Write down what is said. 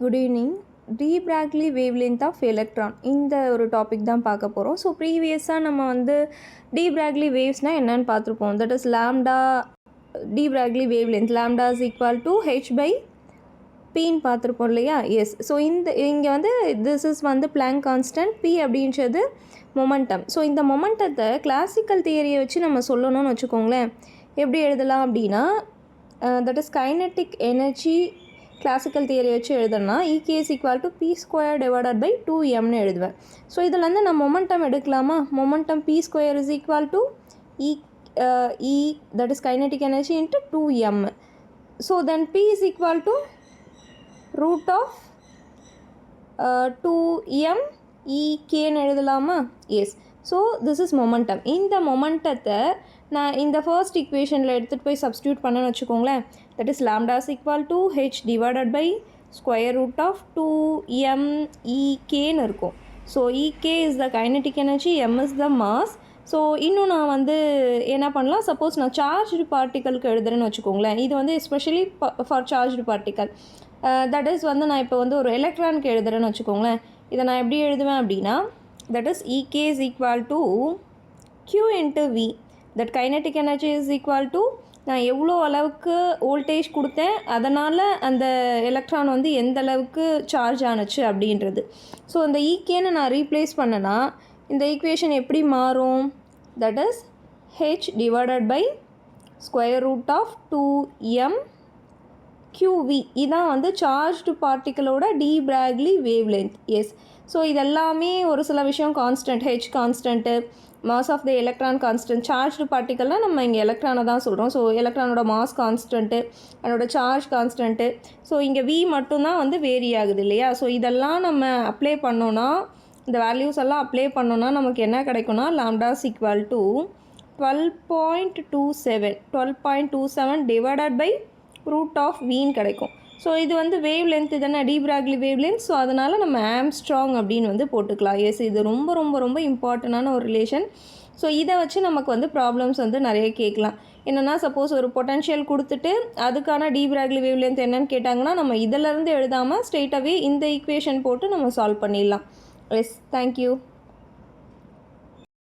Good evening. De Broglie wavelength of electron இந்த ஒரு topic தான் பார்க்க போகிறோம். ஸோ ப்ரீவியஸாக நம்ம வந்து டி பிராக்லி வேவ்ஸ்னால் என்னென்னு பார்த்துருப்போம். That is lambda de Broglie wavelength lambda is equal to H by பின்னு பார்த்துருப்போம் இல்லையா? எஸ். ஸோ இங்கே வந்து திஸ் இஸ் வந்து பிளாங்க் கான்ஸ்டன்ட், பி அப்படின்றது மொமெண்டம். ஸோ இந்த மொமெண்டத்தை கிளாசிக்கல் தியரியை வச்சு நம்ம சொல்லணும்னு வச்சுக்கோங்களேன். எப்படி எழுதலாம் அப்படின்னா that is kinetic energy classical theory வச்சு எழுதுனா EK is equal to P square divided by 2mனு எழுதுவேன். ஸோ இதில் வந்து நான் மொமெண்டம் எடுக்கலாமா? Momentum P square is equal to E that is kinetic energy into 2m. So then P is equal to root of 2m EKன்னு எழுதலாமா? Yes. So this is momentum. இந்த மொமெண்டத்தை நான் இந்த ஃபர்ஸ்ட் ஈக்குவேஷனில் எடுத்துகிட்டு போய் சப்ஸ்டியூட் பண்ணேன்னு வச்சுக்கோங்களேன். That is lambda is equal to H divided by square root of 2m EKன்னு இருக்கும். So EK is the kinetic energy, M is the mass. So இன்னும் நான் வந்து என்ன பண்ணலாம், சப்போஸ் நான் சார்ஜ்டு பார்ட்டிக்கலுக்கு எழுதுறேன்னு வச்சுக்கோங்களேன். இது வந்து especially for charged particle. That is வந்து நான் இப்போ வந்து ஒரு எலக்ட்ரானுக்கு எழுதுறேன்னு வச்சுக்கோங்களேன். இதை நான் எப்படி எழுதுவேன் அப்படின்னா that is EK is equal to Q into V. that kinetic energy is equal to நான் எவ்வளோ அளவுக்கு வோல்டேஜ் கொடுத்தேன், அதனால் அந்த எலக்ட்ரான் வந்து எந்த அளவுக்கு சார்ஜ் ஆணுச்சு அப்படின்றது. ஸோ அந்த EKன்னு நான் ரீப்ளேஸ் பண்ணேன்னா இந்த ஈக்குவேஷன் எப்படி மாறும்? That is H divided by square root of 2m QV. இதான் வந்து சார்ஜ்டு பார்ட்டிக்கலோட de Broglie wavelength. Yes. So இதெல்லாமே ஒரு சில விஷயம் constant, H constant, mass of the electron constant. Charged பார்ட்டிக்கல்னால் நம்ம இங்கே எலக்ட்ரானை தான் சொல்கிறோம். ஸோ எலக்ட்ரானோட மாஸ் கான்ஸ்டன்ட்டு, அதோட சார்ஜ் கான்ஸ்டன்ட்டு. ஸோ இங்கே V மட்டும்தான் வந்து வேரி ஆகுது இல்லையா? ஸோ இதெல்லாம் நம்ம அப்ளை பண்ணோன்னா, இந்த வேல்யூஸ் எல்லாம் அப்ளை பண்ணோன்னா நமக்கு என்ன கிடைக்கும்னா lambda is equal to 12.27 divided by root of வீன்னு கிடைக்கும். ஸோ இது வந்து வேவ் லென்த் தானே, de Broglie wavelength. So அதனால் நம்ம ஆம்ஸ்ட்ராங் அப்படின்னு வந்து போட்டுக்கலாம். எஸ், இது ரொம்ப ரொம்ப ரொம்ப இம்பார்ட்டண்டான ஒரு ரிலேஷன். ஸோ இதை வச்சு நமக்கு வந்து ப்ராப்ளம்ஸ் வந்து நிறைய கேட்கலாம். என்னென்னா சப்போஸ் ஒரு பொட்டன்ஷியல் கொடுத்துட்டு அதுக்கான டி பிராக்லி வேவ் லென்த் என்னன்னு கேட்டாங்கன்னா நம்ம இதிலேருந்து எழுதாமல் ஸ்ட்ரெயிட்டாகவே இந்த ஈக்குவேஷன் போட்டு நம்ம சால்வ் பண்ணிடலாம். Yes, thank you.